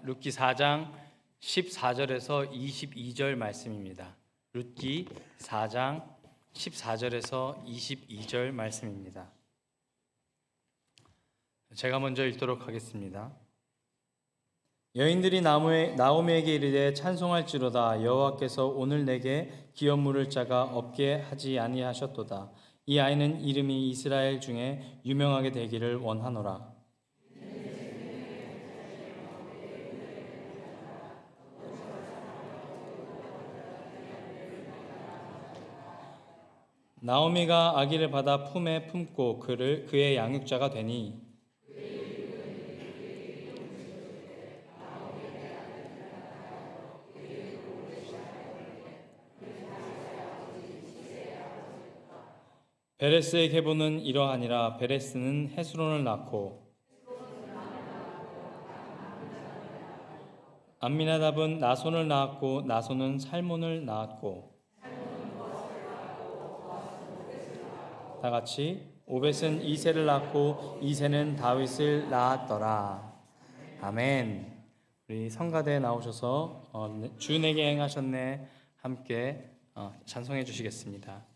룻기 4장 14절에서 22절 말씀입니다. 룻기 4장 14절에서 22절 말씀입니다. 제가 먼저 읽도록 하겠습니다. 여인들이 나오미에게 이르되 찬송할지로다. 여호와께서 오늘 내게 기업 물을 자가 없게 하지 아니하셨도다. 이 아이는 이름이 이스라엘 중에 유명하게 되기를 원하노라. 나오미가 아기를 받아 품에 품고 그의 양육자가 되니 베레스의 계보는 이러하니라. 베레스는 헤스론을 낳고 암미나답은 나손을 낳았고 나손은 살몬을 낳았고 다 같이 오벳은 이새를 낳고 이새는 다윗을 낳았더라. 아멘. 우리 성가대에 나오셔서 주 내게 행하셨네 함께 찬송해 주시겠습니다.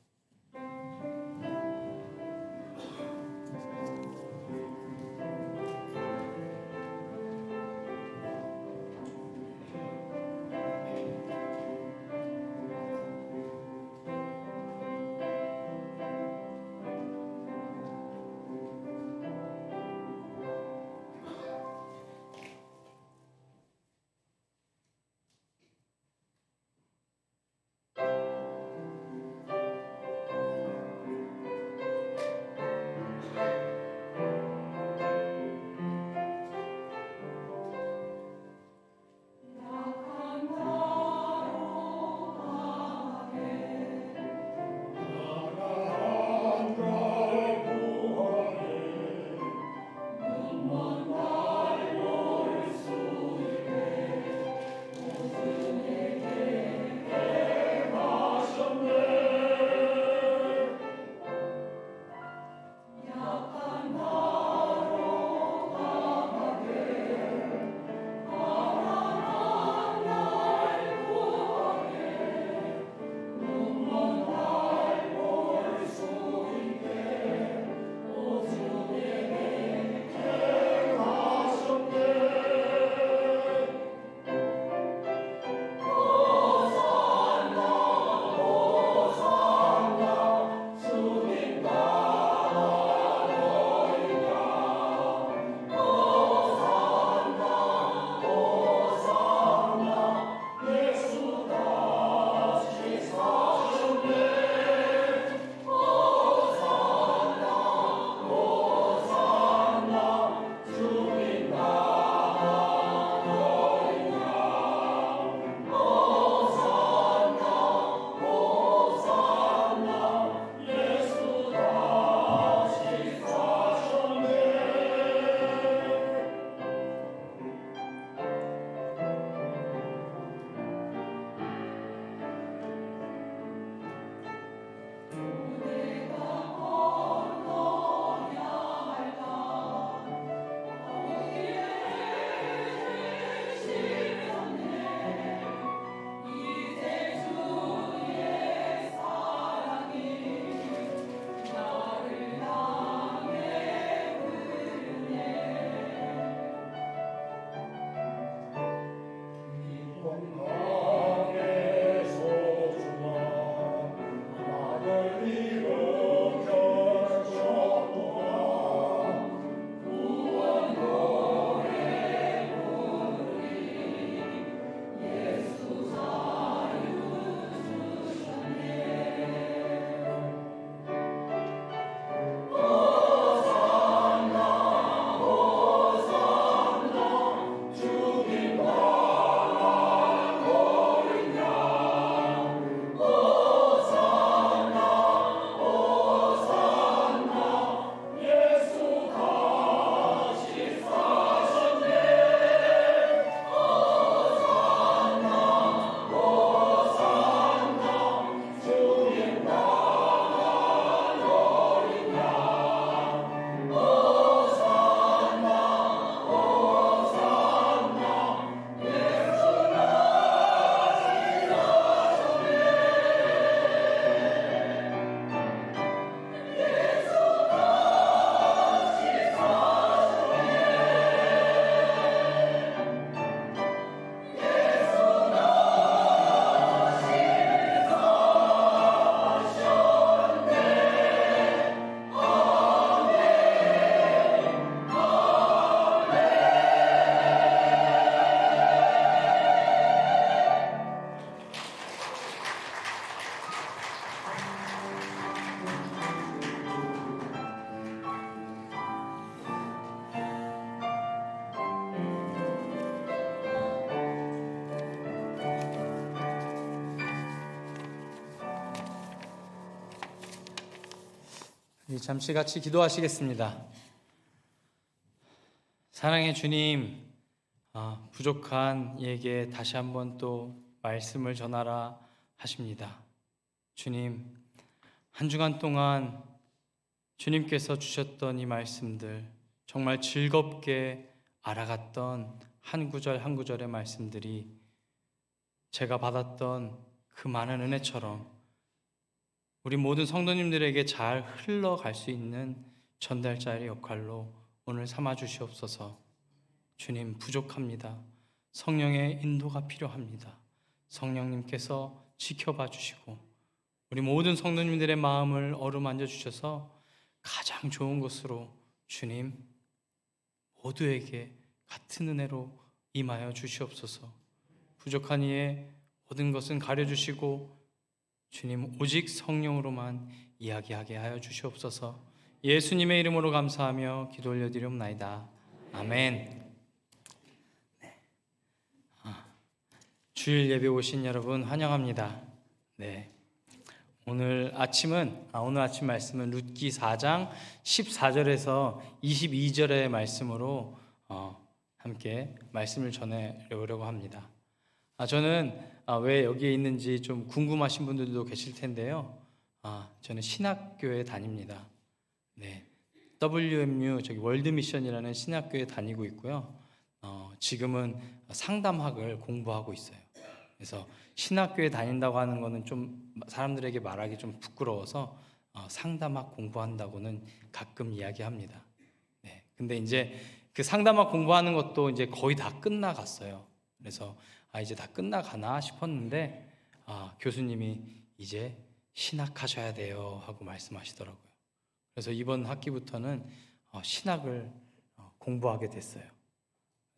우리 잠시 같이 기도하시겠습니다. 사랑의 주님, 부족한 이에게 다시 한번 또 말씀을 전하라 하십니다. 주님, 한 주간 동안 주님께서 주셨던 이 말씀들, 정말 즐겁게 알아갔던 한 구절 한 구절의 말씀들이 제가 받았던 그 많은 은혜처럼 우리 모든 성도님들에게 잘 흘러갈 수 있는 전달자의 역할로 오늘 삼아 주시옵소서. 주님, 부족합니다. 성령의 인도가 필요합니다. 성령님께서 지켜봐 주시고 우리 모든 성도님들의 마음을 어루만져 주셔서 가장 좋은 것으로 주님 모두에게 같은 은혜로 임하여 주시옵소서. 부족한 이의 모든 것은 가려주시고 주님 오직 성령으로만 이야기하게 하여 주시옵소서. 예수님의 이름으로 감사하며 기도 올려드리옵나이다. 아멘. 주일 예배 오신 여러분 환영합니다. 오늘 아침 말씀은 룻기 4장 14절에서 22절의 말씀으로 함께 말씀을 전해려고 합니다. 저는 왜 여기에 있는지 좀 궁금하신 분들도 계실 텐데요. 저는 신학교에 다닙니다. WMU 월드미션이라는 신학교에 다니고 있고요. 지금은 상담학을 공부하고 있어요. 그래서 신학교에 다닌다고 하는 거는 좀 사람들에게 말하기 좀 부끄러워서 상담학 공부한다고는 가끔 이야기합니다. 근데 이제 그 상담학 공부하는 것도 이제 거의 다 끝나갔어요. 그래서 이제 다 끝나가나 싶었는데 교수님이 이제 신학하셔야 돼요 하고 말씀하시더라고요. 그래서 이번 학기부터는 신학을 공부하게 됐어요.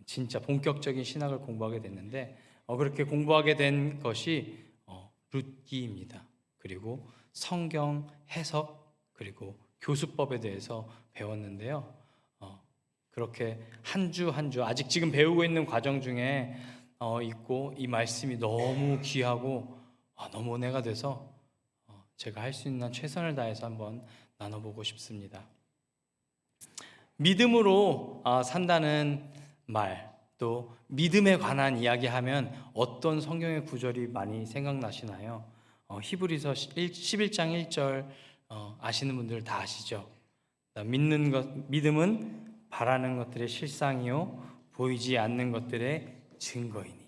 진짜 본격적인 신학을 공부하게 됐는데 그렇게 공부하게 된 것이 룻기입니다. 그리고 성경 해석 그리고 교수법에 대해서 배웠는데요. 그렇게 한 주 한 주 아직 지금 배우고 있는 과정 중에 있고 이 말씀이 너무 귀하고 너무 은혜가 돼서 제가 할 수 있는 최선을 다해서 한번 나눠보고 싶습니다. 믿음으로 산다는 말, 또 믿음에 관한 이야기하면 어떤 성경의 구절이 많이 생각나시나요? 히브리서 11장 1절 아시는 분들 다 아시죠? 믿음은 바라는 것들의 실상이요 보이지 않는 것들의 증거이니.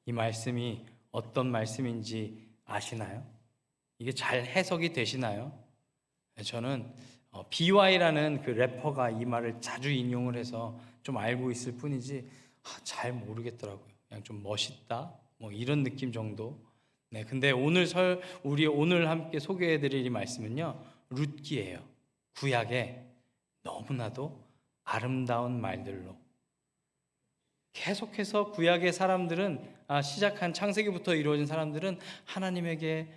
이 말씀이 어떤 말씀인지 아시나요? 이게 잘 해석이 되시나요? 저는 BY라는 그 래퍼가 이 말을 자주 인용을 해서 좀 알고 있을 뿐이지 잘 모르겠더라고요. 그냥 좀 멋있다 뭐 이런 느낌 정도. 근데 우리 오늘 함께 소개해드릴 이 말씀은요 룻기예요. 구약에 너무나도 아름다운 말들로 계속해서 구약의 사람들은 시작한 창세기부터 이루어진 사람들은 하나님에게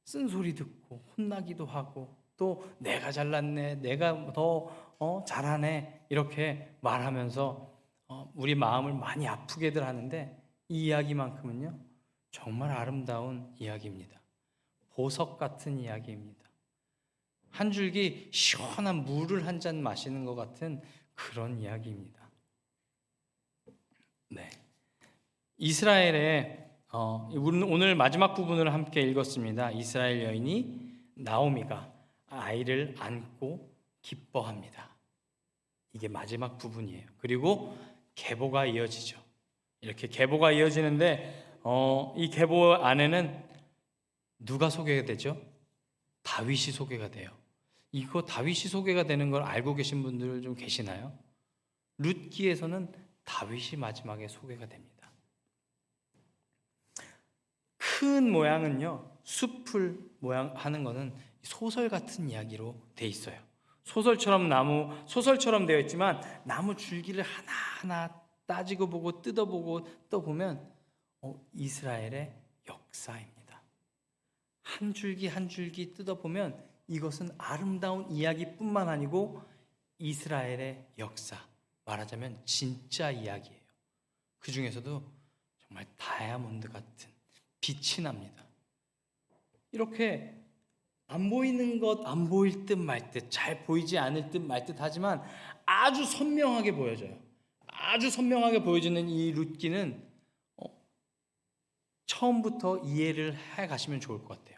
쓴소리 듣고 혼나기도 하고 또 내가 잘났네, 내가 더 잘하네 이렇게 말하면서 우리 마음을 많이 아프게들 하는데 이 이야기만큼은요 정말 아름다운 이야기입니다. 보석 같은 이야기입니다. 한 줄기 시원한 물을 한 잔 마시는 것 같은 그런 이야기입니다. 이스라엘의 오늘 마지막 부분을 함께 읽었습니다. 이스라엘 여인이 나오미가 아이를 안고 기뻐합니다. 이게 마지막 부분이에요. 그리고 계보가 이어지죠. 이렇게 계보가 이어지는데 이 계보 안에는 누가 소개가 되죠? 다윗이 소개가 돼요. 이거 다윗이 소개가 되는 걸 알고 계신 분들 좀 계시나요? 룻기에서는 다윗이 마지막에 소개가 됩니다. 큰 모양은요, 숲을 모양 하는 거는 소설 같은 이야기로 돼 있어요. 소설처럼 되어 있지만 나무 줄기를 하나하나 따지고 보고 뜯어보고 또 보면 이스라엘의 역사입니다. 한 줄기 한 줄기 뜯어보면 이것은 아름다운 이야기뿐만 아니고 이스라엘의 역사, 말하자면 진짜 이야기예요. 그 중에서도 정말 다이아몬드 같은 빛이 납니다. 이렇게 안 보이는 것, 안 보일 듯 말 듯, 잘 보이지 않을 듯 말 듯 하지만 아주 선명하게 보여져요. 아주 선명하게 보여지는 이 룻기는 처음부터 이해를 해 가시면 좋을 것 같아요.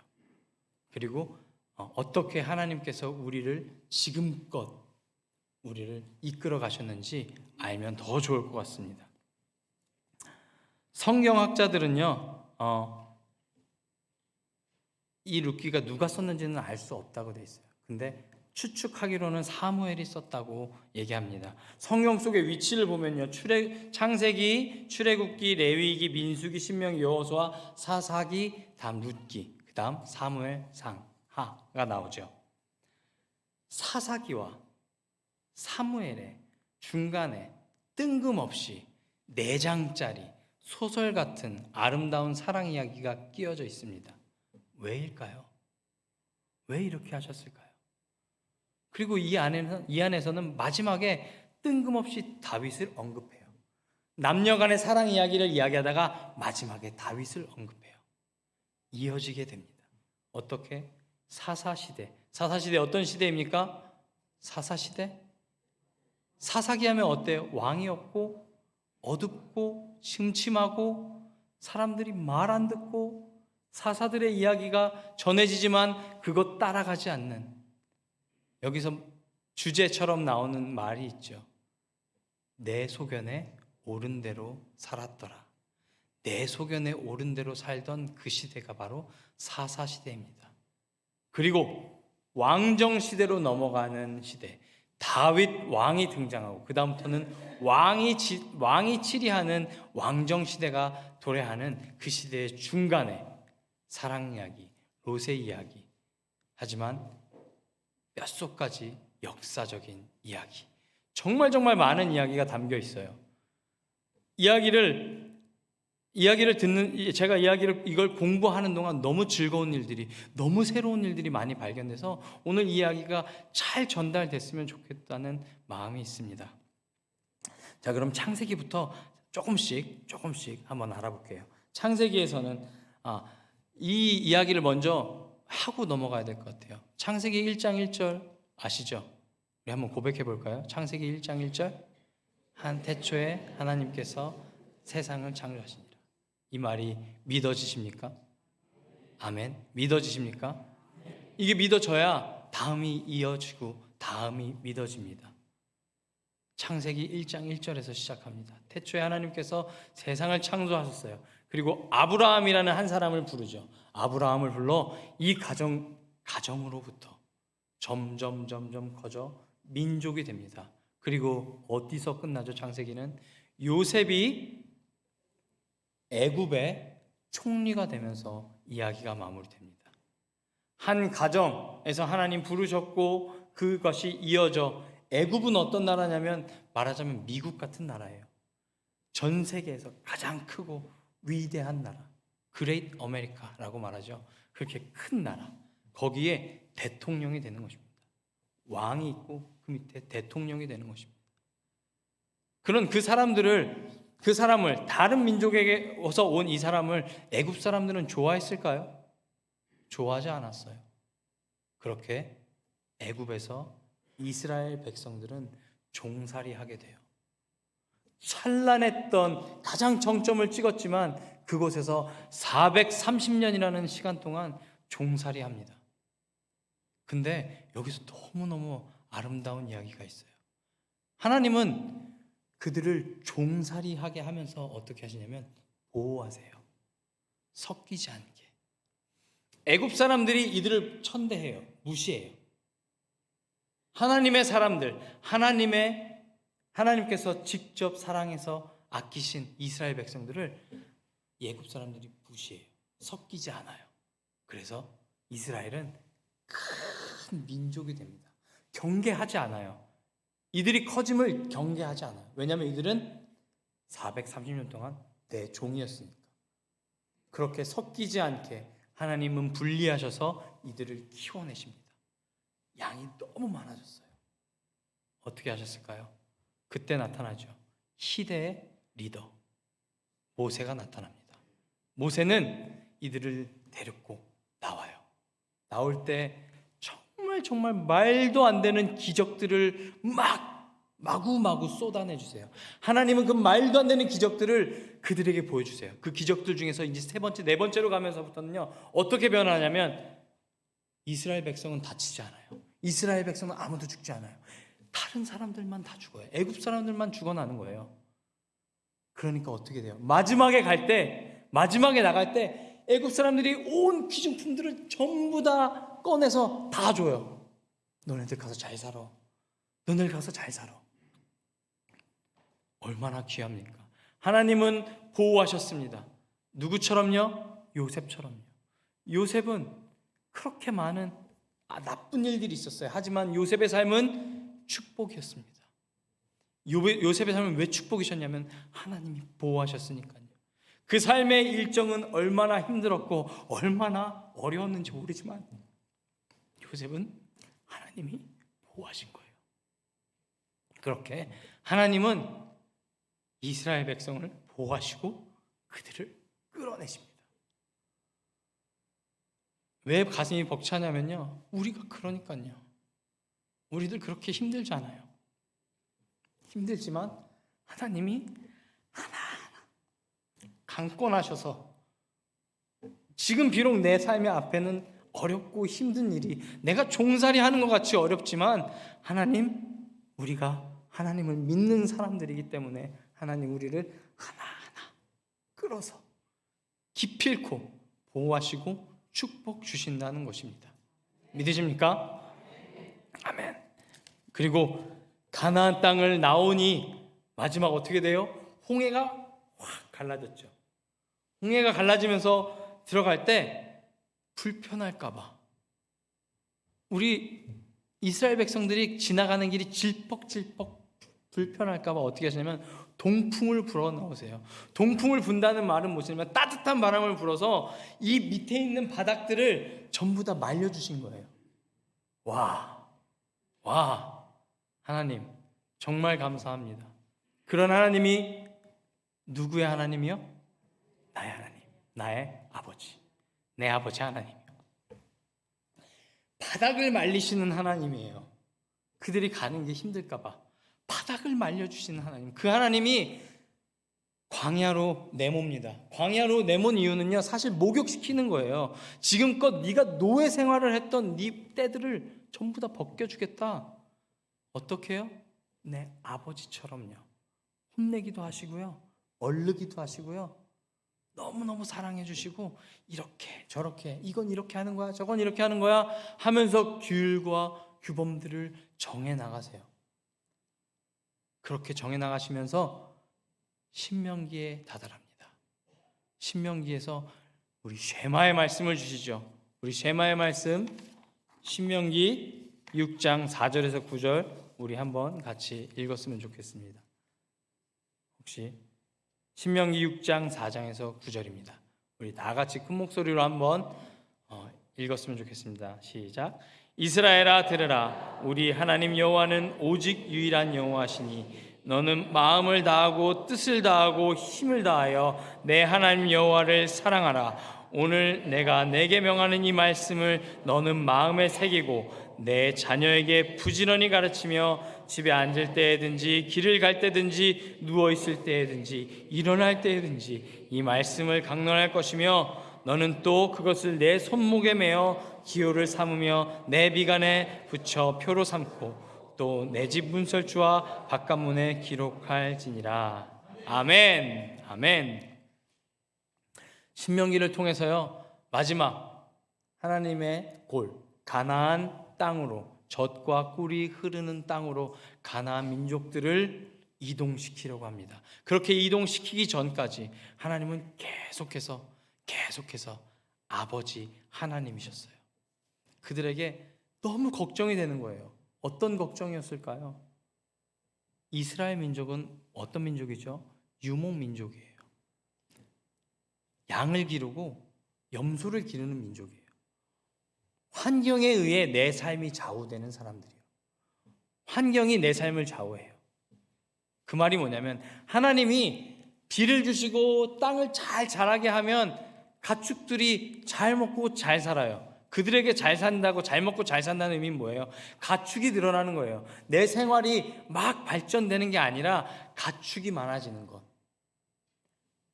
그리고 어떻게 하나님께서 우리를 지금껏 우리를 이끌어 가셨는지 알면 더 좋을 것 같습니다. 성경학자들은요, 이 룻기가 누가 썼는지는 알 수 없다고 돼 있어요. 근데 추측하기로는 사무엘이 썼다고 얘기합니다. 성경 속의 위치를 보면요, 창세기, 출애굽기, 레위기, 민수기, 신명기, 여호수아, 사사기, 다음 룻기, 그다음 사무엘, 상하가 나오죠. 사사기와 사무엘의 중간에 뜬금없이 4장짜리 소설 같은 아름다운 사랑 이야기가 끼어져 있습니다. 왜일까요? 왜 이렇게 하셨을까요? 그리고 이 안에서는 마지막에 뜬금없이 다윗을 언급해요. 남녀 간의 사랑 이야기를 이야기하다가 마지막에 다윗을 언급해요. 이어지게 됩니다. 어떻게? 사사시대. 사사시대 어떤 시대입니까? 사사시대? 사사기 하면 어때요? 왕이 없고 어둡고 침침하고 사람들이 말 안 듣고 사사들의 이야기가 전해지지만 그것 따라가지 않는, 여기서 주제처럼 나오는 말이 있죠. 내 소견에 옳은 대로 살았더라. 내 소견에 옳은 대로 살던 그 시대가 바로 사사시대입니다. 그리고 왕정시대로 넘어가는 시대, 다윗 왕이 등장하고 그 다음부터는 왕이 치리하는 왕정시대가 도래하는 그 시대의 중간에 사랑 이야기, 롯의 이야기, 하지만 뼛속까지 역사적인 이야기, 정말 많은 이야기가 담겨 있어요. 제가 이걸 공부하는 동안 너무 즐거운 일들이, 너무 새로운 일들이 많이 발견돼서 오늘 이 이야기가 잘 전달됐으면 좋겠다는 마음이 있습니다. 자, 그럼 창세기부터 조금씩 한번 알아볼게요. 창세기에서는 이 이야기를 먼저 하고 넘어가야 될 것 같아요. 창세기 1장 1절 아시죠? 우리 한번 고백해 볼까요? 창세기 1장 1절, 태초에 하나님께서 세상을 창조하시니라. 이 말이 믿어지십니까? 아멘. 믿어지십니까? 이게 믿어져야 다음이 이어지고 다음이 믿어집니다. 창세기 1장 1절에서 시작합니다. 태초에 하나님께서 세상을 창조하셨어요. 그리고 아브라함이라는 한 사람을 부르죠. 아브라함을 불러 이 가정으로부터 점점 커져 민족이 됩니다. 그리고 어디서 끝나죠? 창세기는 요셉이 애굽의 총리가 되면서 이야기가 마무리됩니다. 한 가정에서 하나님 부르셨고 그것이 이어져, 애굽은 어떤 나라냐면 말하자면 미국 같은 나라예요. 전 세계에서 가장 크고 위대한 나라, 그레이트 아메리카라고 말하죠. 그렇게 큰 나라, 거기에 대통령이 되는 것입니다. 왕이 있고 그 밑에 대통령이 되는 것입니다. 그런 그 사람을 다른 민족에게서 온 이 사람을 애굽 사람들은 좋아했을까요? 좋아하지 않았어요. 그렇게 애굽에서 이스라엘 백성들은 종살이하게 돼요. 찬란했던 가장 정점을 찍었지만 그곳에서 430년이라는 시간 동안 종살이합니다. 근데 여기서 너무너무 아름다운 이야기가 있어요. 하나님은 그들을 종살이하게 하면서 어떻게 하시냐면 보호하세요. 섞이지 않게. 애굽 사람들이 이들을 천대해요. 무시해요. 하나님의 사람들, 하나님께서 직접 사랑해서 아끼신 이스라엘 백성들을 애굽 사람들이 무시해요. 섞이지 않아요. 그래서 이스라엘은 큰 민족이 됩니다. 경계하지 않아요. 이들이 커짐을 경계하지 않아요. 왜냐하면 이들은 430년 동안 내 종이었으니까. 그렇게 섞이지 않게 하나님은 분리하셔서 이들을 키워내십니다. 양이 너무 많아졌어요. 어떻게 하셨을까요? 그때 나타나죠. 시대의 리더 모세가 나타납니다. 모세는 이들을 데리고 나와요. 나올 때 정말 말도 안 되는 기적들을 마구마구 쏟아내 주세요. 하나님은 그 말도 안 되는 기적들을 그들에게 보여주세요. 그 기적들 중에서 이제 세 번째, 네 번째로 가면서부터는요, 어떻게 변화하냐면 이스라엘 백성은 다치지 않아요. 이스라엘 백성은 아무도 죽지 않아요. 다른 사람들만 다 죽어요. 애굽 사람들만 죽어나는 거예요. 그러니까 어떻게 돼요? 마지막에 나갈 때 애굽 사람들이 온 귀중품들을 전부 다 꺼내서 다 줘요. 너네들 가서 잘 살아. 너네들 가서 잘 살아. 얼마나 귀합니까? 하나님은 보호하셨습니다. 누구처럼요? 요셉처럼요. 요셉은 그렇게 많은 나쁜 일들이 있었어요. 하지만 요셉의 삶은 축복이었습니다. 요셉의 삶은 왜 축복이셨냐면 하나님이 보호하셨으니까요. 그 삶의 일정은 얼마나 힘들었고 얼마나 어려웠는지 모르지만 요셉은 하나님이 보호하신 거예요. 그렇게 하나님은 이스라엘 백성을 보호하시고 그들을 끌어내십니다. 왜 가슴이 벅차냐면요, 우리가 그러니까요. 우리들 그렇게 힘들잖아요. 힘들지만 하나님이 하나하나 강권하셔서 지금 비록 내 삶의 앞에는 어렵고 힘든 일이 내가 종살이 하는 것 같이 어렵지만 우리가 하나님을 믿는 사람들이기 때문에 하나님 우리를 하나하나 끌어서 기필코 보호하시고 축복 주신다는 것입니다. 믿으십니까? 아멘. 그리고 가나안 땅을 나오니 마지막 어떻게 돼요? 홍해가 확 갈라졌죠. 홍해가 갈라지면서 들어갈 때 불편할까 봐 우리 이스라엘 백성들이 지나가는 길이 질퍽질퍽 불편할까 봐 어떻게 하시냐면 동풍을 불어 넣으세요. 동풍을 분다는 말은 무엇이냐면 따뜻한 바람을 불어서 이 밑에 있는 바닥들을 전부 다 말려주신 거예요. 와, 하나님 정말 감사합니다. 그런 하나님이 누구의 하나님이요? 나의 하나님, 나의 아버지, 내 아버지 하나님이요. 바닥을 말리시는 하나님이에요. 그들이 가는 게 힘들까 봐 바닥을 말려주시는 하나님, 그 하나님이 광야로 내모입니다. 광야로 내몬 이유는요, 사실 목욕시키는 거예요. 지금껏 네가 노예 생활을 했던 네 때들을 전부 다 벗겨주겠다. 어떻게 해요? 내 아버지처럼요. 혼내기도 하시고요, 얼르기도 하시고요, 너무너무 사랑해 주시고 이렇게 저렇게 이건 이렇게 하는 거야, 저건 이렇게 하는 거야 하면서 규율과 규범들을 정해 나가세요. 그렇게 정해 나가시면서 신명기에 다다릅니다. 신명기에서 우리 쉐마의 말씀을 주시죠. 우리 쉐마의 말씀 신명기 6장 4절에서 9절 우리 한번 같이 읽었으면 좋겠습니다. 혹시 신명기 6장 4장에서 9절입니다. 우리 다 같이 큰 목소리로 한번 읽었으면 좋겠습니다. 시작. 이스라엘아 들으라. 우리 하나님 여호와는 오직 유일한 여호와시니 너는 마음을 다하고 뜻을 다하고 힘을 다하여 내 하나님 여호와를 사랑하라. 오늘 내가 내게 명하는 이 말씀을 너는 마음에 새기고 내 자녀에게 부지런히 가르치며 집에 앉을 때에든지 길을 갈 때든지 누워 있을 때에든지 일어날 때에든지 이 말씀을 강론할 것이며 너는 또 그것을 내 손목에 매어 기호를 삼으며 내 비간에 붙여 표로 삼고 또 내 집 문설주와 바깥문에 기록할지니라. 아멘. 아멘. 신명기를 통해서요, 마지막 하나님의 골 가나안 땅으로, 젖과 꿀이 흐르는 땅으로 가나안 민족들을 이동시키려고 합니다. 그렇게 이동시키기 전까지 하나님은 계속해서 아버지 하나님이셨어요. 그들에게 너무 걱정이 되는 거예요. 어떤 걱정이었을까요? 이스라엘 민족은 어떤 민족이죠? 유목민족이에요. 양을 기르고 염소를 기르는 민족이에요. 환경에 의해 내 삶이 좌우되는 사람들이에요. 환경이 내 삶을 좌우해요. 그 말이 뭐냐면 하나님이 비를 주시고 땅을 잘 자라게 하면 가축들이 잘 먹고 잘 살아요. 그들에게 잘 산다고, 잘 먹고 잘 산다는 의미는 뭐예요? 가축이 늘어나는 거예요. 내 생활이 막 발전되는 게 아니라 가축이 많아지는 것.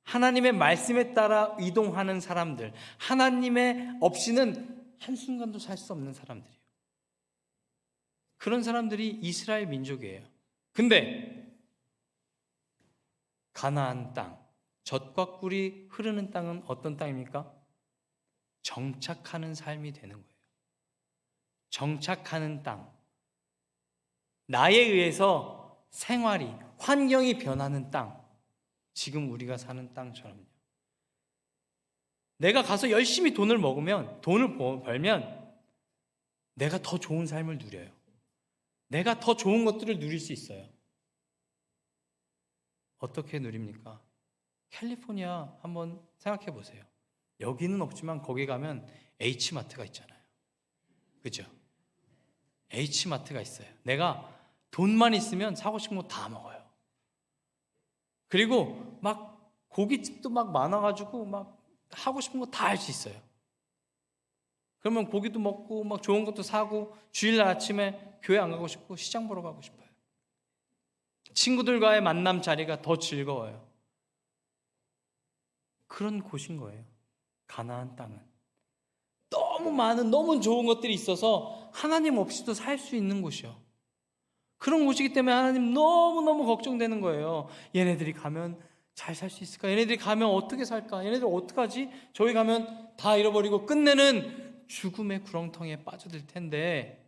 하나님의 말씀에 따라 이동하는 사람들, 하나님의 없이는 한순간도 살 수 없는 사람들이에요. 그런 사람들이 이스라엘 민족이에요. 근데 가나안 땅, 젖과 꿀이 흐르는 땅은 어떤 땅입니까? 정착하는 삶이 되는 거예요. 정착하는 땅. 나에 의해서 생활이, 환경이 변하는 땅. 지금 우리가 사는 땅처럼요. 내가 가서 열심히 돈을 벌면 내가 더 좋은 삶을 누려요. 내가 더 좋은 것들을 누릴 수 있어요. 어떻게 누립니까? 캘리포니아 한번 생각해 보세요. 여기는 없지만 거기 가면 H마트가 있잖아요. 그죠? H마트가 있어요. 내가 돈만 있으면 사고 싶은 거 다 먹어요. 그리고 막 고깃집도 막 많아가지고 막 하고 싶은 거 다 할 수 있어요. 그러면 고기도 먹고 막 좋은 것도 사고, 주일날 아침에 교회 안 가고 싶고 시장 보러 가고 싶어요. 친구들과의 만남 자리가 더 즐거워요. 그런 곳인 거예요. 가나안 땅은 너무 많은, 너무 좋은 것들이 있어서 하나님 없이도 살 수 있는 곳이요. 그런 곳이기 때문에 하나님 너무너무 걱정되는 거예요. 얘네들이 가면 잘 살 수 있을까? 얘네들이 가면 어떻게 살까? 얘네들 어떡하지? 저기 가면 다 잃어버리고 끝내는 죽음의 구렁텅이에 빠져들 텐데,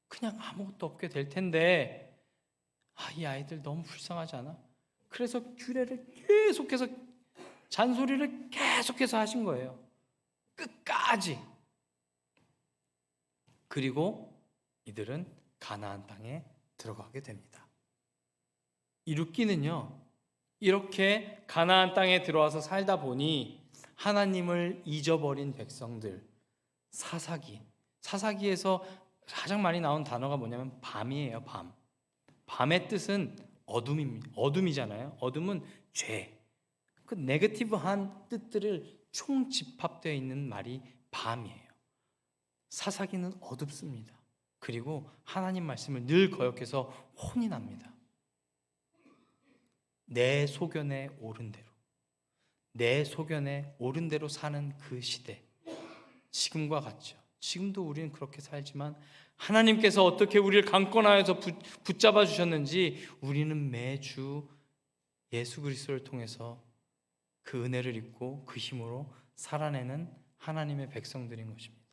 그냥 아무것도 없게 될 텐데, 이 아이들 너무 불쌍하지 않아? 그래서 규례를 계속해서, 잔소리를 계속해서 하신 거예요. 끝까지. 그리고 이들은 가나안 땅에 들어가게 됩니다. 이 룻기는요, 이렇게 가나안 땅에 들어와서 살다 보니 하나님을 잊어버린 백성들, 사사기에서 가장 많이 나온 단어가 뭐냐면 밤이에요. 밤의 뜻은 어둠이잖아요. 어둠은 죄, 그 네거티브한 뜻들을 총집합되어 있는 말이 밤이에요. 사사기는 어둡습니다. 그리고 하나님 말씀을 늘 거역해서 혼이 납니다. 내 소견에 옳은 대로 사는 그 시대, 지금과 같죠. 지금도 우리는 그렇게 살지만 하나님께서 어떻게 우리를 강권하여서 붙잡아 주셨는지 우리는 매주 예수 그리스도를 통해서 그 은혜를 입고 그 힘으로 살아내는 하나님의 백성들인 것입니다.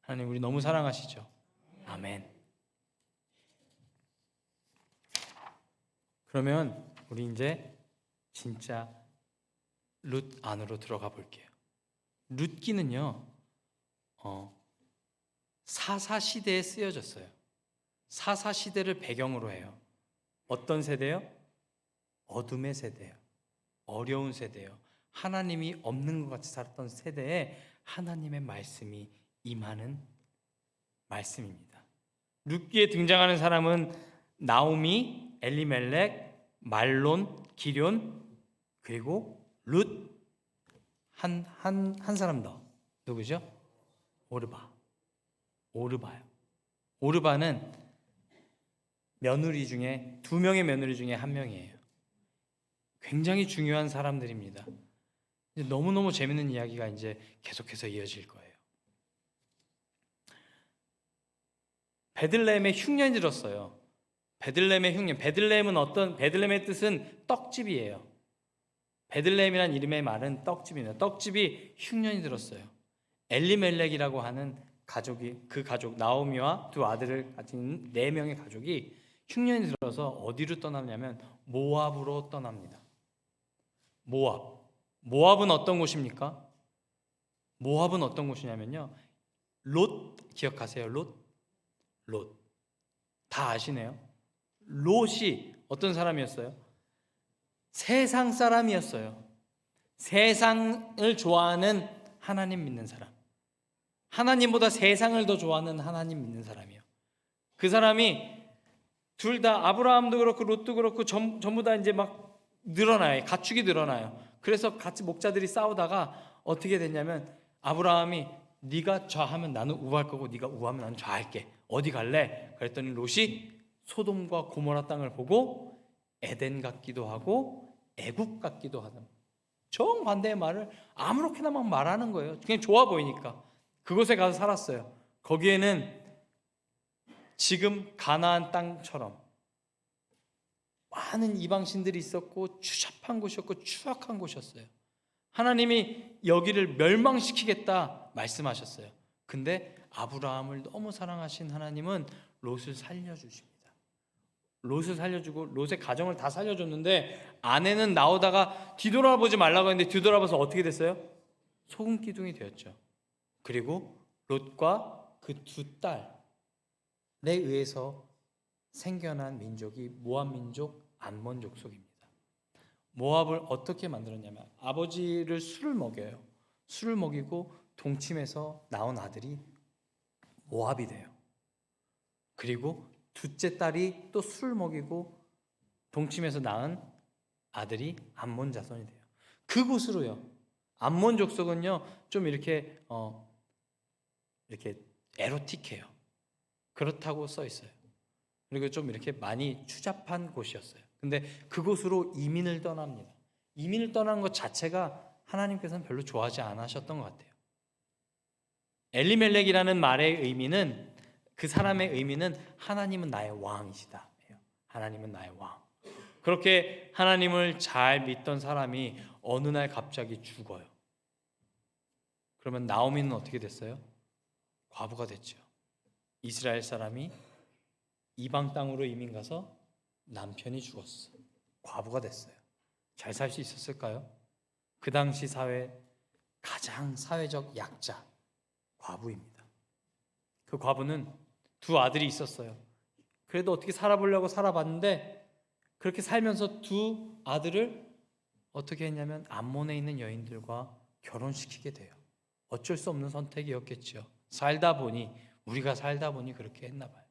하나님, 우리 너무 사랑하시죠? 아멘. 그러면 우리 이제 진짜 룻 안으로 들어가 볼게요. 룻기는요, 사사시대에 쓰여졌어요. 사사시대를 배경으로 해요. 어떤 세대요? 어둠의 세대예요. 어려운 세대예요. 하나님이 없는 것 같이 살았던 세대에 하나님의 말씀이 임하는 말씀입니다. 룻기에 등장하는 사람은 나오미, 엘리멜렉, 말론, 기럨, 그리고 룻, 한 사람 더. 누구죠? 오르바요. 오르바는 며느리 중에, 2명의 며느리 중에 1명이에요. 굉장히 중요한 사람들입니다. 이제 너무너무 재밌는 이야기가 이제 계속해서 이어질 거예요. 베들레헴에 흉년이 들었어요. 베들레헴의 흉년. 베들레헴의 뜻은 떡집이에요. 베들레헴이라는 이름의 말은 떡집입니다. 떡집이 흉년이 들었어요. 엘리멜렉이라고 하는 그 가족 나오미와 2 아들을 가진 4명의 가족이 흉년이 들어서 어디로 떠나냐면 모압으로 떠납니다. 모압은 어떤 곳입니까? 모압은 어떤 곳이냐면요, 롯 기억하세요? 롯 다 아시네요. 롯이 어떤 사람이었어요? 세상 사람이었어요. 세상을 좋아하는 하나님 믿는 사람, 하나님보다 세상을 더 좋아하는 하나님 믿는 사람이요. 그 사람이 둘 다, 아브라함도 그렇고 롯도 그렇고 전부 다 이제 막 늘어나요. 가축이 늘어나요. 그래서 같이 목자들이 싸우다가 어떻게 됐냐면 아브라함이 네가 좌하면 나는 우할 거고 네가 우하면 나는 좌할게. 어디 갈래? 그랬더니 롯이 소돔과 고모라 땅을 보고 에덴 같기도 하고 애국 같기도 하는 정반대의 말을 아무렇게나 막 말하는 거예요. 그냥 좋아 보이니까. 그곳에 가서 살았어요. 거기에는 지금 가나안 땅처럼 많은 이방신들이 있었고 추잡한 곳이었고 추악한 곳이었어요. 하나님이 여기를 멸망시키겠다 말씀하셨어요. 근데 아브라함을 너무 사랑하신 하나님은 롯을 살려주십니다. 롯을 살려주고 롯의 가정을 다 살려줬는데 아내는 나오다가 뒤돌아보지 말라고 했는데 뒤돌아봐서 어떻게 됐어요? 소금 기둥이 되었죠. 그리고 롯과 그 두 딸에 의해서 생겨난 민족이 모압 민족 암몬 족속입니다. 모압을 어떻게 만들었냐면 아버지를 술을 먹여요. 술을 먹이고 동침해서 나온 아들이 모압이 돼요. 그리고 둘째 딸이 또 술을 먹이고 동침해서 낳은 아들이 암몬 자손이 돼요. 그곳으로요. 암몬 족속은요 좀 이렇게 에로틱해요. 그렇다고 써 있어요. 그리고 좀 이렇게 많이 추잡한 곳이었어요. 근데 그곳으로 이민을 떠납니다. 이민을 떠난 것 자체가 하나님께서는 별로 좋아하지 않으셨던 것 같아요. 엘리멜렉이라는 말의 의미는 그 사람의 의미는 하나님은 나의 왕이시다. 하나님은 나의 왕. 그렇게 하나님을 잘 믿던 사람이 어느 날 갑자기 죽어요. 그러면 나오미는 어떻게 됐어요? 과부가 됐죠. 이스라엘 사람이 이방 땅으로 이민 가서 남편이 죽었어. 과부가 됐어요. 잘 살 수 있었을까요? 그 당시 사회 가장 사회적 약자 과부입니다. 그 과부는 두 아들이 있었어요. 그래도 어떻게 살아보려고 살아봤는데 그렇게 살면서 두 아들을 어떻게 했냐면 암몬에 있는 여인들과 결혼시키게 돼요. 어쩔 수 없는 선택이었겠죠. 우리가 살다 보니 그렇게 했나 봐요.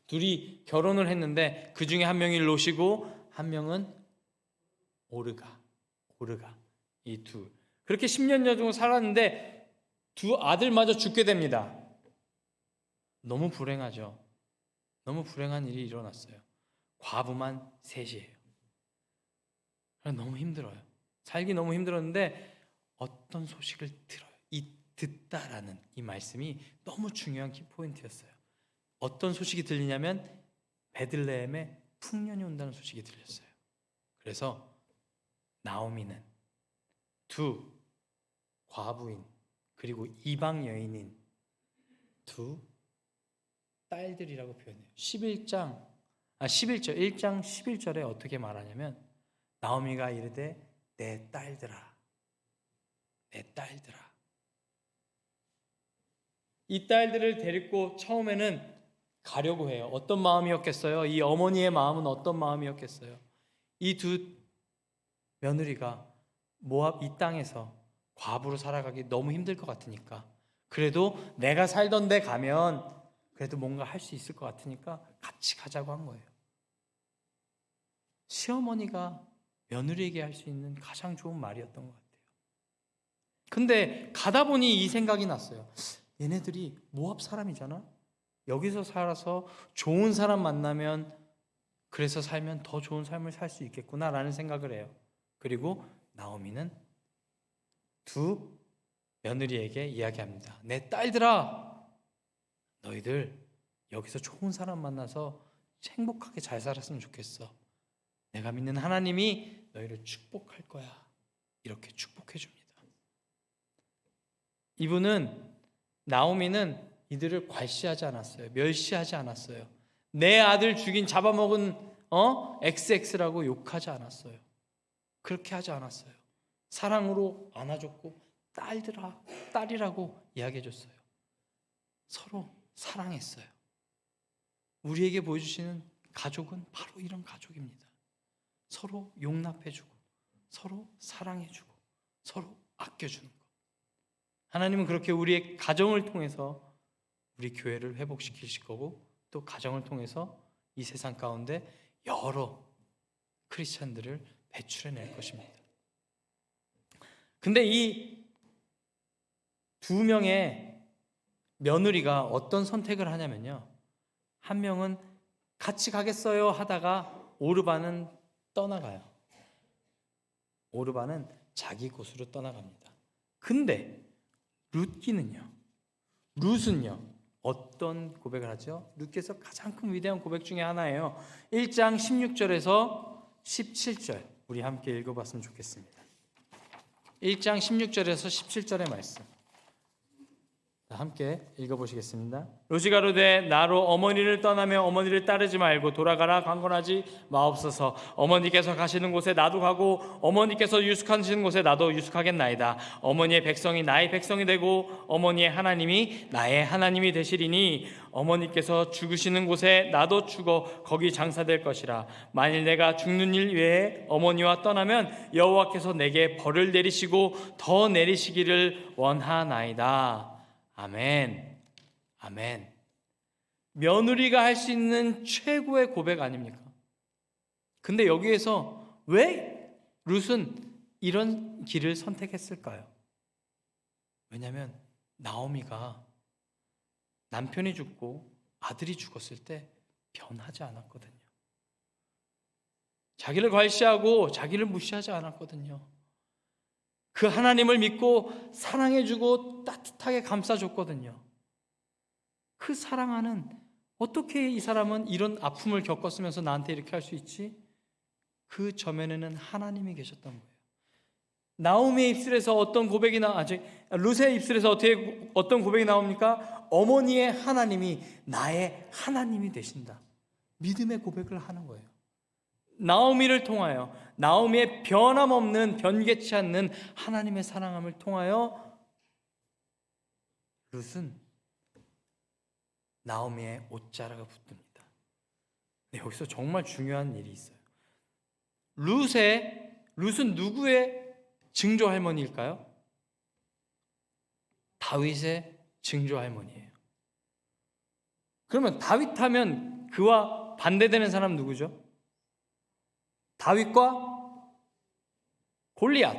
둘이 결혼을 했는데 그 중에 한 명이 롯이고 한 명은 오르가 이 둘. 그렇게 10년 정도 살았는데 두 아들마저 죽게 됩니다. 너무 불행하죠. 너무 불행한 일이 일어났어요. 과부만 셋이에요. 너무 힘들어요. 살기 너무 힘들었는데 어떤 소식을 들어요. 이 듣다라는 이 말씀이 너무 중요한 키포인트였어요. 어떤 소식이 들리냐면 베들레헴에 풍년이 온다는 소식이 들렸어요. 그래서 나오미는 두 과부인 그리고 이방 여인인 두 딸들이라고 표현해요. 1장 11절에 어떻게 말하냐면 나오미가 이르되 내 딸들아. 이 딸들을 데리고 처음에는 가려고 해요. 어떤 마음이었겠어요? 이 어머니의 마음은 어떤 마음이었겠어요? 이 두 며느리가 모압 이 땅에서 과부로 살아가기 너무 힘들 것 같으니까 그래도 내가 살던 데 가면 그래도 뭔가 할 수 있을 것 같으니까 같이 가자고 한 거예요. 시어머니가 며느리에게 할 수 있는 가장 좋은 말이었던 것 같아요. 근데 가다 보니 이 생각이 났어요. 얘네들이 모압 사람이잖아. 여기서 살아서 좋은 사람 만나면 그래서 살면 더 좋은 삶을 살 수 있겠구나라는 생각을 해요. 그리고 나오미는 두 며느리에게 이야기합니다. 내 딸들아, 너희들 여기서 좋은 사람 만나서 행복하게 잘 살았으면 좋겠어. 내가 믿는 하나님이 너희를 축복할 거야. 이렇게 축복해 줍니다. 나오미는 이들을 괄시하지 않았어요. 멸시하지 않았어요. 내 아들 죽인 잡아먹은 XX라고 욕하지 않았어요. 그렇게 하지 않았어요. 사랑으로 안아줬고 딸이라고 이야기해줬어요. 서로 사랑했어요. 우리에게 보여주시는 가족은 바로 이런 가족입니다. 서로 용납해주고 서로 사랑해주고 서로 아껴주는 것. 하나님은 그렇게 우리의 가정을 통해서 우리 교회를 회복시키실 거고 또 가정을 통해서 이 세상 가운데 여러 크리스찬들을 배출해낼 것입니다. 근데 이 두 명의 며느리가 어떤 선택을 하냐면요. 한 명은 같이 가겠어요 하다가 오르반은 떠나가요. 오르반은 자기 곳으로 떠나갑니다. 근데 룻은요 어떤 고백을 하죠? 룻께서 가장 큰 위대한 고백 중에 하나예요. 1장 16절에서 17절 우리 함께 읽어봤으면 좋겠습니다. 1장 16절에서 17절의 말씀 함께 읽어보시겠습니다. 룻이 가로되 나로 어머니를 떠나며 어머니를 따르지 말고 돌아가라 강권하지 마옵소서. 어머니께서 가시는 곳에 나도 가고 어머니께서 유숙하시는 곳에 나도 유숙하겠나이다. 어머니의 백성이 나의 백성이 되고 어머니의 하나님이 나의 하나님이 되시리니 어머니께서 죽으시는 곳에 나도 죽어 거기 장사될 것이라. 만일 내가 죽는 일 외에 어머니와 떠나면 여호와께서 내게 벌을 내리시고 더 내리시기를 원하나이다. 아멘. 아멘. 며느리가 할 수 있는 최고의 고백 아닙니까? 근데 여기에서 왜 룻은 이런 길을 선택했을까요? 왜냐하면 나오미가 남편이 죽고 아들이 죽었을 때 변하지 않았거든요. 자기를 괄시하고 자기를 무시하지 않았거든요. 그 하나님을 믿고 사랑해주고 따뜻하게 감싸줬거든요. 그 사랑하는 어떻게 이 사람은 이런 아픔을 겪었으면서 나한테 이렇게 할 수 있지? 그 전면에는 하나님이 계셨던 거예요. 나오미의 입술에서 어떤 고백이 룻의 입술에서 어떤 고백이 나옵니까? 어머니의 하나님이 나의 하나님이 되신다. 믿음의 고백을 하는 거예요. 나오미를 통하여 나오미의 변함없는 변개치 않는 하나님의 사랑함을 통하여 룻은 나오미의 옷자락을 붙듭니다. 네, 여기서 정말 중요한 일이 있어요. 룻은 누구의 증조 할머니일까요? 다윗의 증조 할머니예요. 그러면 다윗 하면 그와 반대되는 사람 누구죠? 다윗과 골리앗.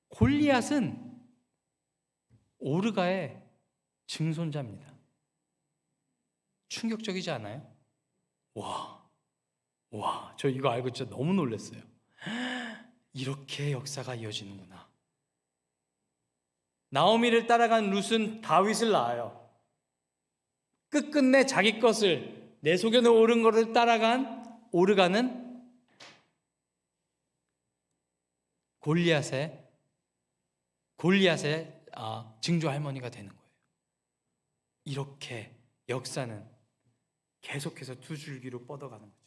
골리앗은 오르가의 증손자입니다. 충격적이지 않아요? 저 이거 알고 진짜 너무 놀랐어요. 이렇게 역사가 이어지는구나. 나오미를 따라간 룻은 다윗을 낳아요. 끝끝내 자기 것을 내 속에 오른 것을 따라간 오르가는 골리앗의 증조 할머니가 되는 거예요. 이렇게 역사는 계속해서 두 줄기로 뻗어가는 거죠.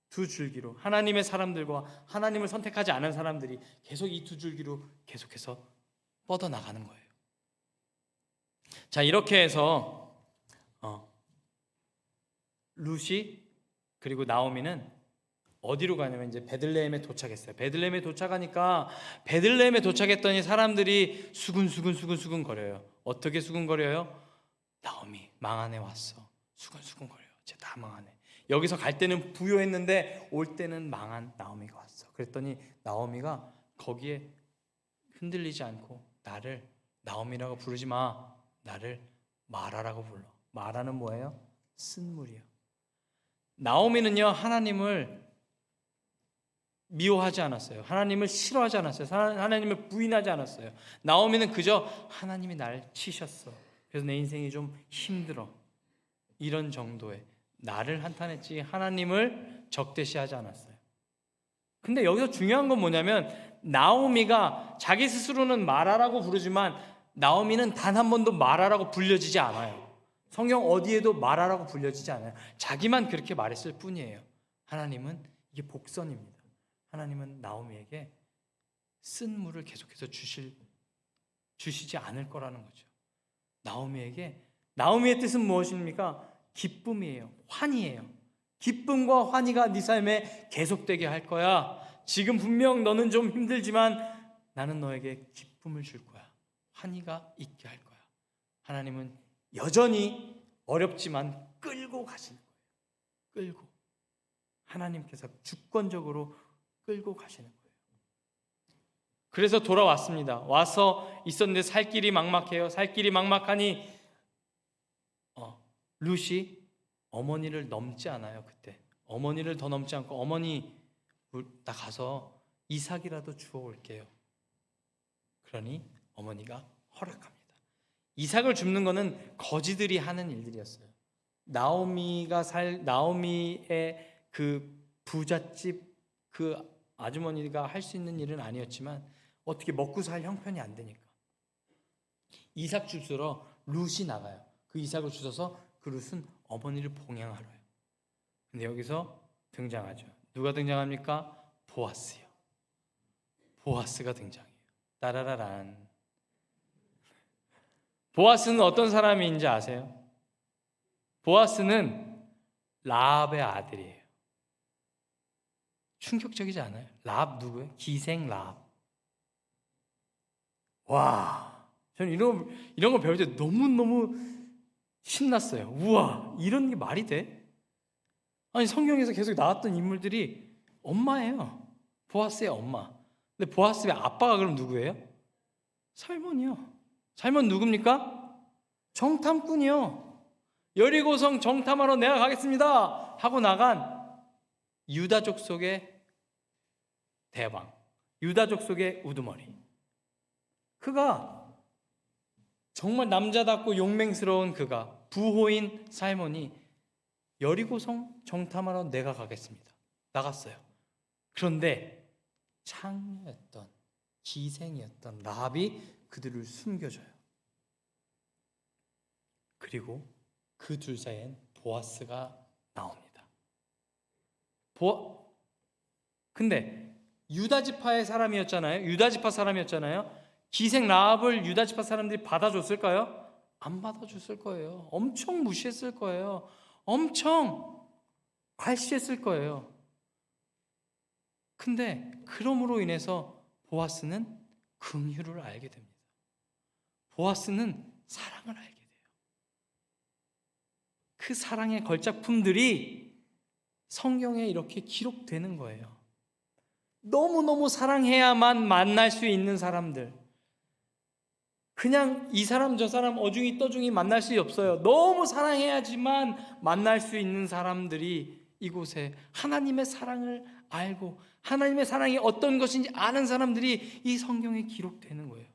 두 줄기로 하나님의 사람들과 하나님을 선택하지 않은 사람들이 계속 이 두 줄기로 계속해서 뻗어나가는 거예요. 자, 이렇게 해서 룻이 그리고 나오미는 어디로 가냐면 이제 베들레헴에 도착했어요. 베들레헴에 도착하니까 베들레헴에 도착했더니 사람들이 수근수근 거려요. 어떻게 수근거려요? 나오미 망하네 왔어. 수근수근거려요. 쟤 다 망하네. 여기서 갈 때는 부요했는데 올 때는 망한 나오미가 왔어. 그랬더니 나오미가 거기에 흔들리지 않고 나를 나오미라고 부르지 마. 나를 마라라고 불러. 마라는 뭐예요? 쓴물이요. 나오미는요 하나님을 미워하지 않았어요. 하나님을 싫어하지 않았어요. 하나님을 부인하지 않았어요. 나오미는 그저 하나님이 날 치셨어. 그래서 내 인생이 좀 힘들어. 이런 정도의 나를 한탄했지 하나님을 적대시하지 않았어요. 근데 여기서 중요한 건 뭐냐면 나오미가 자기 스스로는 마라라고 부르지만 나오미는 단 한 번도 마라라고 불려지지 않아요. 성경 어디에도 마라라고 불려지지 않아요. 자기만 그렇게 말했을 뿐이에요. 하나님은 이게 복선입니다. 하나님은 나오미에게 쓴 물을 계속해서 주시지 않을 거라는 거죠. 나오미의 뜻은 무엇입니까? 기쁨이에요. 환희예요. 기쁨과 환희가 네 삶에 계속되게 할 거야. 지금 분명 너는 좀 힘들지만 나는 너에게 기쁨을 줄 거야. 환희가 있게 할 거야. 하나님은 여전히 어렵지만 끌고 가시는 거예요. 하나님께서 주권적으로 끌고 가시는 거예요. 그래서 돌아왔습니다. 와서 있었는데 살 길이 막막해요. 살 길이 막막하니 룻이 어머니를 넘지 않아요. 그때 어머니를 더 넘지 않고 어머니 나 가서 이삭이라도 주워올게요. 그러니 어머니가 허락합니다. 이삭을 줍는 것은 거지들이 하는 일들이었어요. 나오미의 그 부잣집 그 아주머니가 할 수 있는 일은 아니었지만 어떻게 먹고 살 형편이 안 되니까 이삭 주스러 룻이 나가요. 그 이삭을 주셔서 그 룻은 어머니를 봉양하러요. 근데 여기서 등장하죠. 누가 등장합니까? 보아스요. 보아스가 등장해요. 따라라란. 보아스는 어떤 사람인지 아세요? 보아스는 라합의 아들이에요. 충격적이지 않아요? 라합 누구예요? 기생 라합. 와, 저는 이런 거 배울 때 너무너무 신났어요. 우와, 이런 게 말이 돼? 아니, 성경에서 계속 나왔던 인물들이 엄마예요. 보아스의 엄마. 근데 보아스의 아빠가 그럼 누구예요? 살몬이요. 살몬 누굽니까? 정탐꾼이요. 여리고성 정탐하러 내가 가겠습니다 하고 나간 유다족 속의 대왕, 유다족 속의 우두머리. 그가 정말 남자답고 용맹스러운 그가, 부호인 살몬이 여리고성 정탐하러 내가 가겠습니다 나갔어요. 그런데 창녀였던 기생이었던 라합이 그들을 숨겨줘요. 그리고 그 둘 사이엔 보아스가 나옵니다. 근데 유다지파의 사람이었잖아요. 유다지파 사람이었잖아요. 기생 라합을 유다지파 사람들이 받아줬을까요? 안 받아줬을 거예요. 엄청 무시했을 거예요. 엄청 괄시했을 거예요. 근데 그럼으로 인해서 보아스는 긍휼을 알게 됩니다. 보아스는 사랑을 알게 돼요. 그 사랑의 걸작품들이 성경에 이렇게 기록되는 거예요. 너무너무 사랑해야만 만날 수 있는 사람들, 그냥 이 사람 저 사람 어중이 떠중이 만날 수 없어요. 너무 사랑해야지만 만날 수 있는 사람들이 이곳에 하나님의 사랑을 알고 하나님의 사랑이 어떤 것인지 아는 사람들이 이 성경에 기록되는 거예요.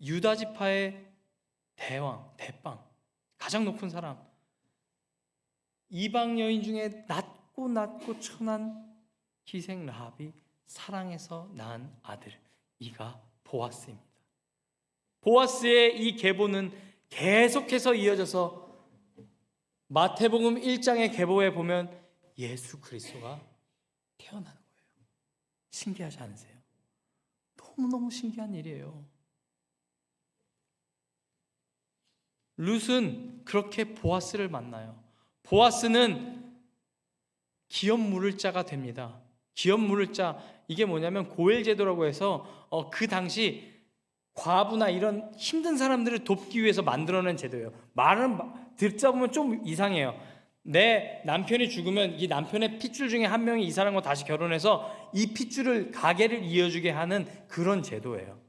유다지파의 대왕, 대빵, 가장 높은 사람, 이방 여인 중에 낮고 천한 기생 라합이 사랑해서 낳은 아들, 이가 보아스입니다. 보아스의 이 계보는 계속해서 이어져서 마태복음 1장의 계보에 보면 예수 그리스도가 태어나는 거예요. 신기하지 않으세요? 너무너무 신기한 일이에요. 룻은 그렇게 보아스를 만나요. 보아스는 기업 물을 자가 됩니다. 기업 물을 자, 이게 뭐냐면 고엘 제도라고 해서 그 당시 과부나 이런 힘든 사람들을 돕기 위해서 만들어낸 제도예요. 말은 듣다 보면 좀 이상해요. 내 남편이 죽으면 이 남편의 핏줄 중에 한 명이 이 사람과 다시 결혼해서 이 핏줄을 가게를 이어주게 하는 그런 제도예요.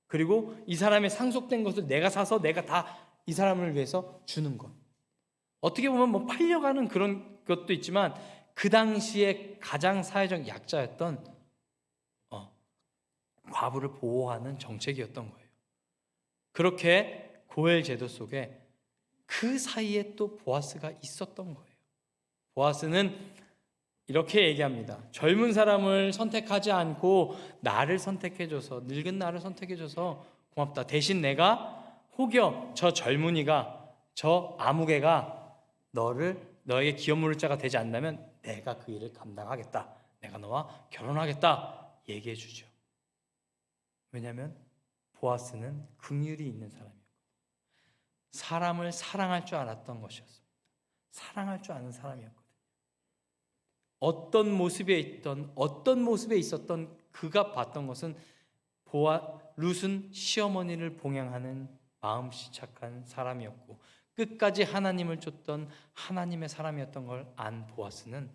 그리고 이 사람의 상속된 것을 내가 사서 내가 다 이 사람을 위해서 주는 것. 어떻게 보면 뭐 팔려가는 그런 것도 있지만 그 당시에 가장 사회적 약자였던 과부를 보호하는 정책이었던 거예요. 그렇게 고엘 제도 속에 그 사이에 또 보아스가 있었던 거예요. 보아스는 이렇게 얘기합니다. 젊은 사람을 선택하지 않고 나를 선택해줘서, 늙은 나를 선택해줘서 고맙다. 대신 내가 혹여 저 젊은이가, 저 아무개가 너에게 기업 물을 자가 되지 않는다면 내가 그 일을 감당하겠다. 내가 너와 결혼하겠다. 얘기해 주죠. 왜냐하면 보아스는 긍휼이 있는 사람이었고 사람을 사랑할 줄 알았던 것이었습니다. 사랑할 줄 아는 사람이었거든요. 어떤 모습에 있었던 그가 봤던 것은 룻은 시어머니를 봉양하는 마음씨 착한 사람이었고 끝까지 하나님을 쫓던 하나님의 사람이었던 걸 안 보아스는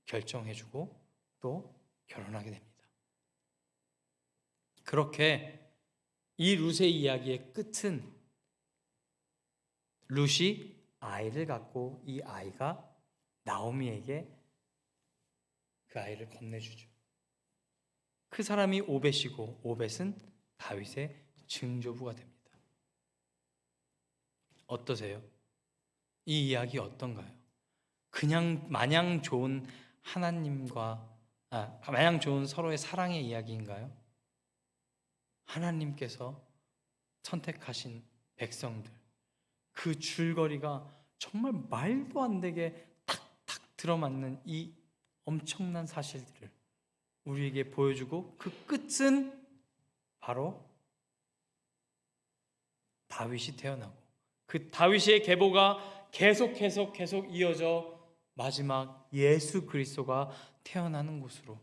결정해주고 또 결혼하게 됩니다. 그렇게 이 룻의 이야기의 끝은 룻이 아이를 갖고 이 아이가 나오미에게 그 아이를 건네주죠. 그 사람이 오벳이고 오벳은 다윗의 증조부가 됩니다. 어떠세요? 이 이야기 어떤가요? 그냥 마냥 좋은 마냥 좋은 서로의 사랑의 이야기인가요? 하나님께서 선택하신 백성들, 그 줄거리가 정말 말도 안 되게 탁탁 들어맞는 이 엄청난 사실들을 우리에게 보여주고, 그 끝은 바로 다윗이 태어나고 그 다윗의 계보가 계속 이어져 마지막 예수 그리스도가 태어나는 곳으로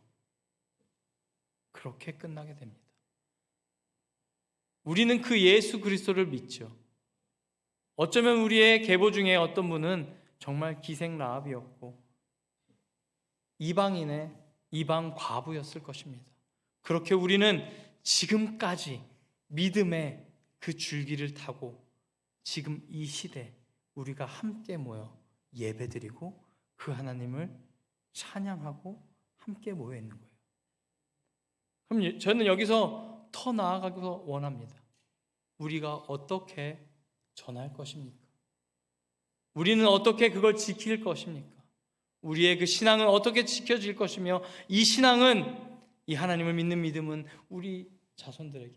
그렇게 끝나게 됩니다. 우리는 그 예수 그리스도를 믿죠. 어쩌면 우리의 계보 중에 어떤 분은 정말 기생 라합이었고 이방 과부였을 것입니다. 그렇게 우리는 지금까지 믿음의 그 줄기를 타고 지금 이 시대 우리가 함께 모여 예배드리고 그 하나님을 찬양하고 함께 모여 있는 거예요. 그럼 저는 여기서 더 나아가기서 원합니다. 우리가 어떻게 전할 것입니까? 우리는 어떻게 그걸 지킬 것입니까? 우리의 그 신앙은 어떻게 지켜질 것이며, 이 신앙은, 이 하나님을 믿는 믿음은 우리 자손들에게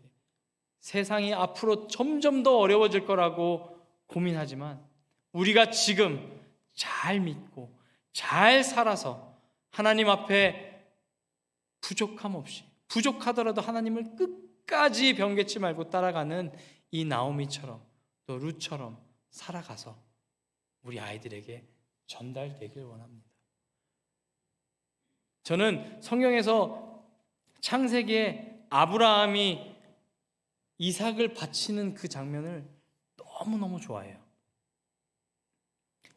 세상이 앞으로 점점 더 어려워질 거라고 고민하지만 우리가 지금 잘 믿고 잘 살아서 하나님 앞에 부족함 없이, 부족하더라도 하나님을 끝까지 변개치 말고 따라가는 이 나오미처럼 또 룻처럼 살아가서 우리 아이들에게 전달되길 원합니다. 저는 성경에서 창세기에 아브라함이 이삭을 바치는 그 장면을 너무너무 좋아해요.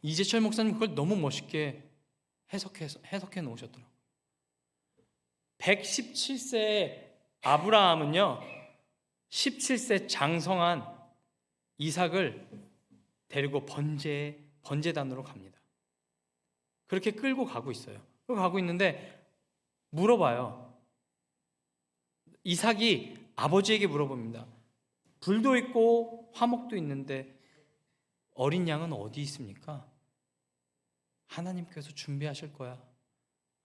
이재철 목사님 그걸 너무 멋있게 해석해 놓으셨더라고요. 117세의 아브라함은요, 17세 장성한 이삭을 데리고 번제단으로 갑니다. 그렇게 끌고 가고 있어요. 끌고 가고 있는데 물어봐요. 이삭이 아버지에게 물어봅니다. 불도 있고 화목도 있는데 어린 양은 어디 있습니까? 하나님께서 준비하실 거야.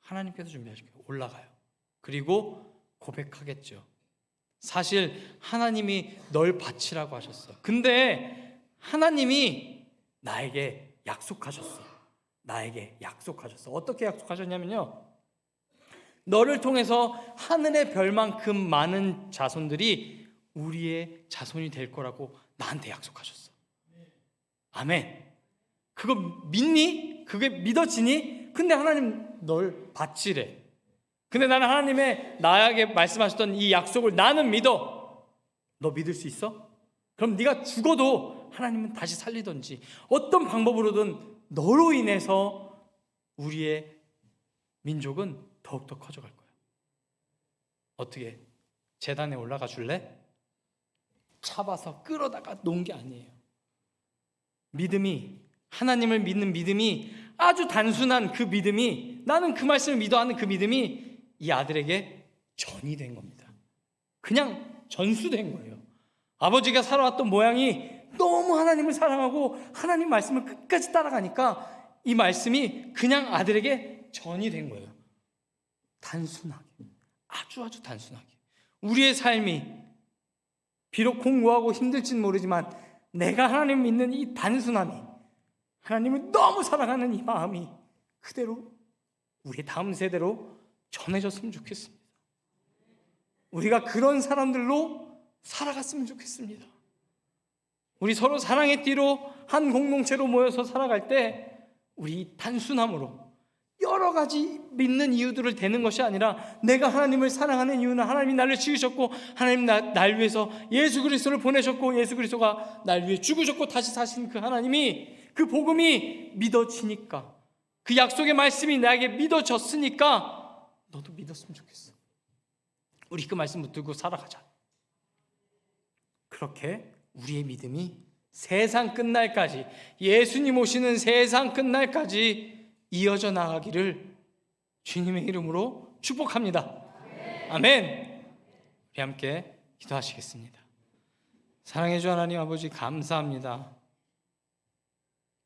하나님께서 준비하실 거야. 올라가요. 그리고 고백하겠죠. 사실 하나님이 널 바치라고 하셨어. 근데 하나님이 나에게 약속하셨어. 어떻게 약속하셨냐면요, 너를 통해서 하늘의 별만큼 많은 자손들이 우리의 자손이 될 거라고 나한테 약속하셨어. 아멘. 그거 믿니? 그게 믿어지니? 근데 하나님 널 바치래. 근데 나는 하나님의 나에게 말씀하셨던 이 약속을 나는 믿어. 너 믿을 수 있어? 그럼 네가 죽어도 하나님은 다시 살리든지 어떤 방법으로든 너로 인해서 우리의 민족은 더욱더 커져갈 거야. 어떻게? 제단에 올라가 줄래? 잡아서 끌어다가 놓은 게 아니에요. 믿음이, 하나님을 믿는 믿음이, 아주 단순한 그 믿음이, 나는 그 말씀을 믿어하는 그 믿음이 이 아들에게 전이된 겁니다. 그냥 전수된 거예요. 아버지가 살아왔던 모양이 너무 하나님을 사랑하고 하나님 말씀을 끝까지 따라가니까 이 말씀이 그냥 아들에게 전이 된 거예요. 단순하게, 아주 단순하게. 우리의 삶이 비록 공고하고 힘들지는 모르지만 내가 하나님 믿는 이 단순함이, 하나님을 너무 사랑하는 이 마음이 그대로 우리 다음 세대로 전해졌으면 좋겠습니다. 우리가 그런 사람들로 살아갔으면 좋겠습니다. 우리 서로 사랑의 띠로 한 공동체로 모여서 살아갈 때 우리 단순함으로 여러 가지 믿는 이유들을 대는 것이 아니라, 내가 하나님을 사랑하는 이유는 하나님이 나를 지으셨고 하나님 날 위해서 예수 그리스도를 보내셨고 예수 그리스도가 날 위해 죽으셨고 다시 사신 그 하나님이, 그 복음이 믿어지니까, 그 약속의 말씀이 나에게 믿어졌으니까 너도 믿었으면 좋겠어. 우리 그 말씀 붙들고 살아가자. 그렇게 우리의 믿음이 세상 끝날까지, 예수님 오시는 세상 끝날까지 이어져 나가기를 주님의 이름으로 축복합니다. 아멘. 우리 함께 기도하시겠습니다. 사랑해 주 하나님 아버지, 감사합니다.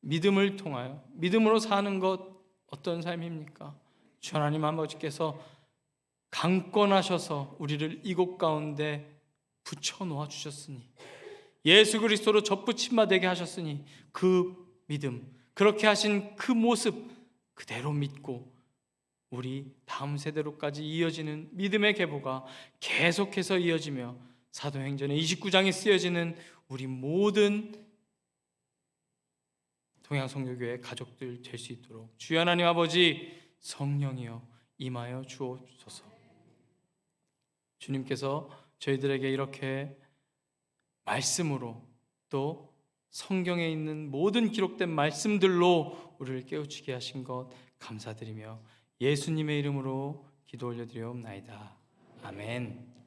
믿음을 통하여, 믿음으로 사는 것 어떤 삶입니까? 주 하나님 아버지께서 강권하셔서 우리를 이곳 가운데 붙여 놓아 주셨으니, 예수 그리스도로 접붙임바 되게 하셨으니, 그 믿음, 그렇게 하신 그 모습 그대로 믿고 우리 다음 세대로까지 이어지는 믿음의 계보가 계속해서 이어지며 사도행전의 29장에 쓰여지는 우리 모든 동양성교교회 가족들 될 수 있도록 주여 하나님 아버지, 성령이여 임하여 주옵소서. 주님께서 저희들에게 이렇게 말씀으로, 또 성경에 있는 모든 기록된 말씀들로 우리를 깨우치게 하신 것 감사드리며 예수님의 이름으로 기도 올려드리옵나이다. 아멘.